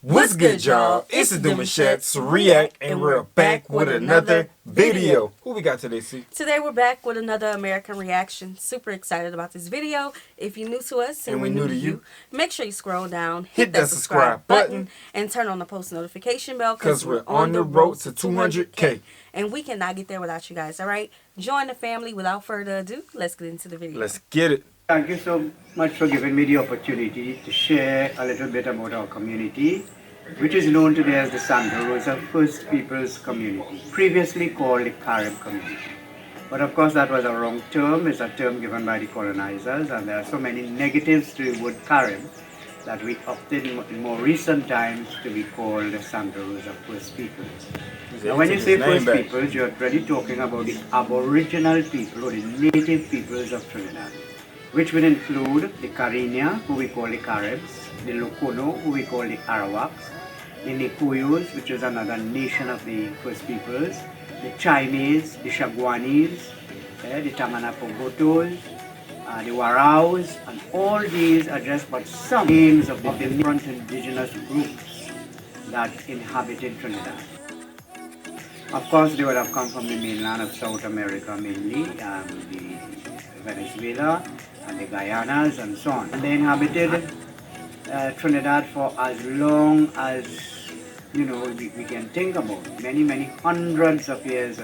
What's good, y'all? It's the Demouchets REACT, and we're back with another video. Who we got today, C? Today we're back with another American reaction. Super excited about this video. If you're new to us and we're new to you, make sure you scroll down, hit that subscribe button, and turn on the post notification bell because we're on the road to 200K. And we cannot get there without you guys, all right? Join the family. Without further ado, let's get into the video. Let's get it. Thank you so much for giving me the opportunity to share a little bit about our community, which is known today as the Santa Rosa First Peoples Community, previously called the Carib Community. But of course that was a wrong term. It's a term given by the colonizers, and there are so many negatives to the word Carib that we opted in more recent times to be called the Santa Rosa First Peoples. Now when you say First Peoples, you're really talking about the Aboriginal people or the native peoples of Trinidad, which would include the Cariña, who we call the Caribs, the Locono, who we call the Arawaks, the Nikuyos, which is another nation of the First Peoples, the Chinese, the Shaguanis, the Tamanapogotos, the Waraos, and all these are just but some names of the different indigenous groups that inhabited Trinidad. Of course, they would have come from the mainland of South America mainly, the Venezuela, and the Guyanas and so on. And they inhabited Trinidad for as long as, you know, we can think about. Many hundreds of years.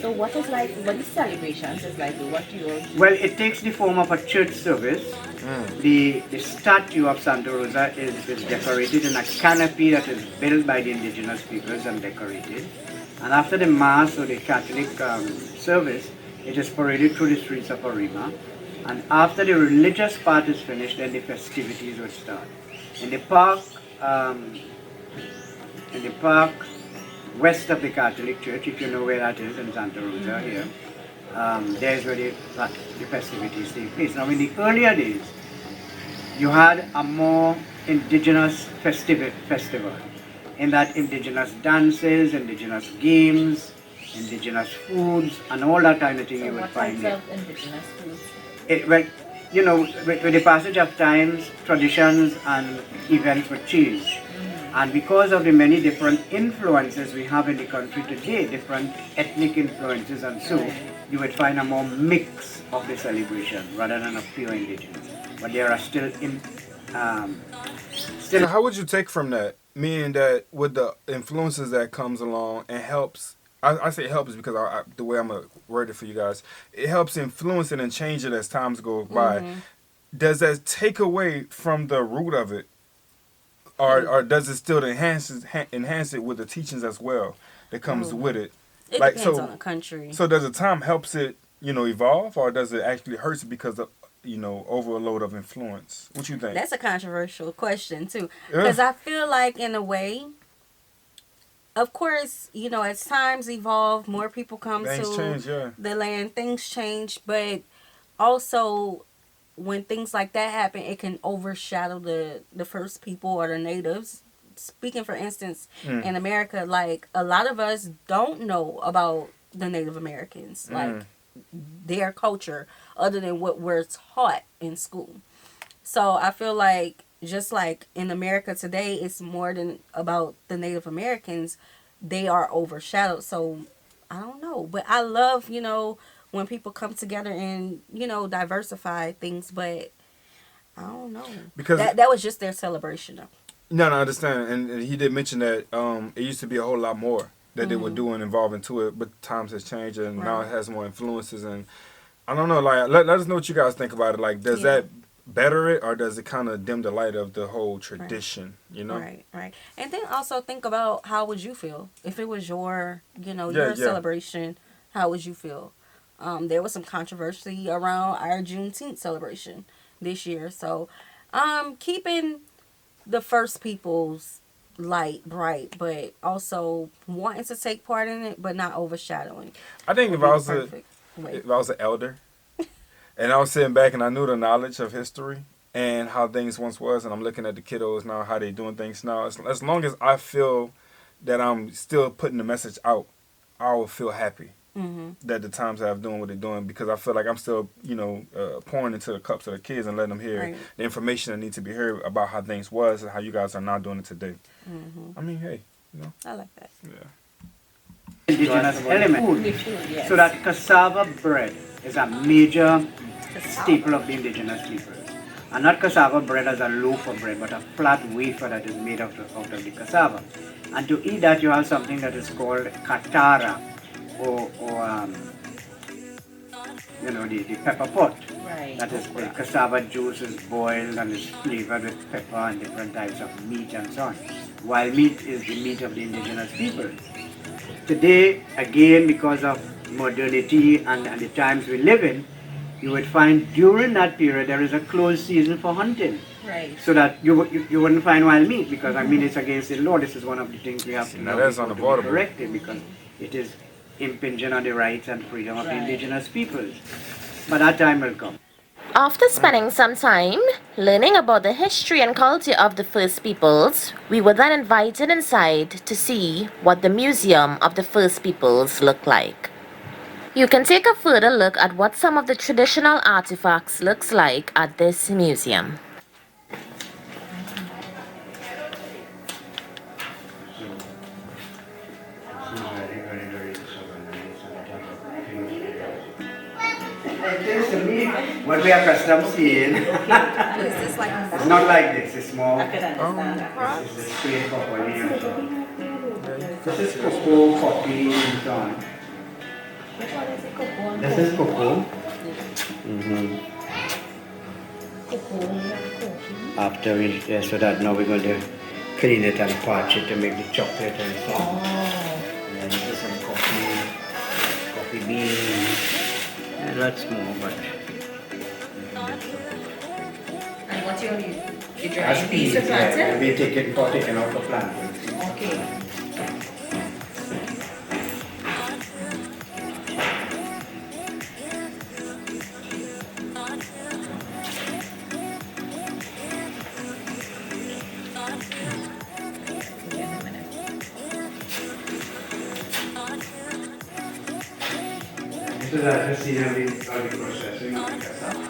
So what is like, what the celebrations is like, what you... Well, it takes the form of a church service. The statue of Santa Rosa is decorated in a canopy that is built by the indigenous peoples and decorated. And after the Mass or the Catholic service, it is paraded through the streets of Arima. And after the religious part is finished, then the festivities will start. In the park west of the Catholic Church, if you know where that is in Santa Rosa here, there's where the festivities take place. Now in the earlier days, you had a more indigenous festival, in that indigenous dances, indigenous games, indigenous foods, and all that kind of thing. So you would find there. What types of indigenous foods? Well, you know, with the passage of times, traditions and events would change. And because of the many different influences we have in the country today, different ethnic influences and so, you would find a more mix of the celebration rather than a pure indigenous. But there are still... So how would you take from that? Meaning that with the influences that comes along and helps... I say helps because the way I'm going to word it for you guys, it helps influence it and change it as times go by. Does that take away from the root of it? Or does it still enhance it with the teachings as well that comes with it? It depends on the country. So does the time helps it, you know, evolve, or does it actually hurts it because of, you know, overload of influence? What you think? That's a controversial question too, because I feel like in a way, of course, you know, as times evolve, more people come to the land, things change, but also when things like that happen, it can overshadow the first people or the natives. Speaking for instance, in America, like a lot of us don't know about the Native Americans, like their culture, other than what we're taught in school. So I feel like just like in America today, it's more than about the Native Americans. They are overshadowed. So I don't know, but I love, you know, when people come together and, you know, diversify things, but I don't know. Because that was just their celebration, though. No, I understand. And he did mention that it used to be a whole lot more that they were doing involving to it, but times has changed and now it has more influences. And I don't know, like, let us know what you guys think about it. Like, does that better it, or does it kind of dim the light of the whole tradition, you know? Right. And then also think about how would you feel if it was your, you know, your celebration. How would you feel? There was some controversy around our Juneteenth celebration this year. So, keeping the first people's light bright, but also wanting to take part in it, but not overshadowing. I think if I was an elder, and I was sitting back and I knew the knowledge of history and how things once was, and I'm looking at the kiddos now, how they doing things now, as long as I feel that I'm still putting the message out, I will feel happy. that the times have doing what they're doing, because I feel like I'm still, pouring into the cups of the kids and letting them hear the information that needs to be heard about how things was and how you guys are not doing it today. I mean, hey, I like that. Yeah. Indigenous element. So that cassava bread is a major staple of the indigenous people. And not cassava bread as a loaf of bread, but a flat wafer that is made out of the cassava. And to eat that, you have something that is called katara, or the pepper pot. Right. That is the cassava juice is boiled and is flavored with pepper and different types of meat and so on. Wild meat is the meat of the indigenous people. Today, again, because of modernity and the times we live in, you would find during that period there is a closed season for hunting. Right. So that you wouldn't find wild meat, because I mean it's against the law. This is one of the things we have to know to be corrected, because it is impinging on the rights and freedom of the indigenous peoples. But that time will come. After spending some time learning about the history and culture of the First Peoples, we were then invited inside to see what the Museum of the First Peoples looked like. You can take a further look at what some of the traditional artifacts looks like at this museum. What we are accustomed to seeing, Is this like it's not like this, it's more, I can understand. this is straight properly and so on. This is cocoa, coffee and so on. Which one is it? Cocoa? This is cocoa. After we, so that now we're going to clean it and parch it to make the chocolate and so on. And this is some coffee beans. And lots more, but. And what you're As drying peas, these to plant it? we take it for taking out the planting. Okay. This is a scenery of the processing of the cassava.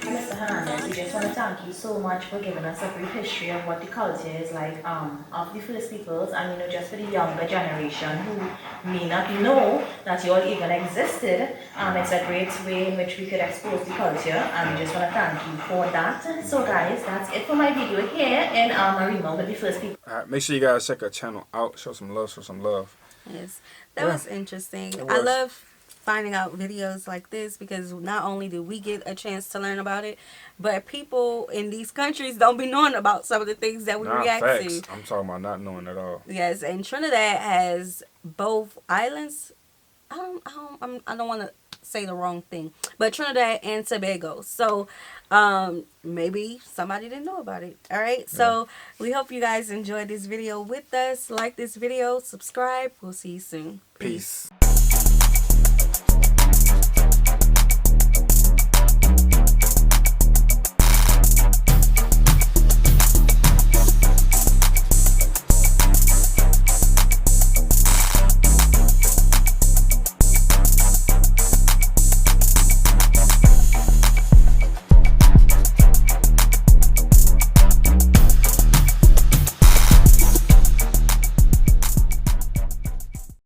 Mr. Hernandez, we just want to thank you so much for giving us a brief history of what the culture is like of the First Peoples, and just for the younger generation who may not know that you all even existed. It's a great way in which we could expose the culture, and we just want to thank you for that. So guys, that's it for my video here in Marima with the First People. Alright, make sure you guys check our channel out. Show some love. Yes, that was interesting. I love finding out videos like this, because not only do we get a chance to learn about it, but people in these countries don't be knowing about some of the things that we react to. I'm talking about not knowing at all. Yes, and Trinidad has both islands. I don't want to say the wrong thing, but Trinidad and Tobago. So maybe somebody didn't know about it. All right, so we hope you guys enjoyed this video with us. Like this video, subscribe. We'll see you soon. Peace.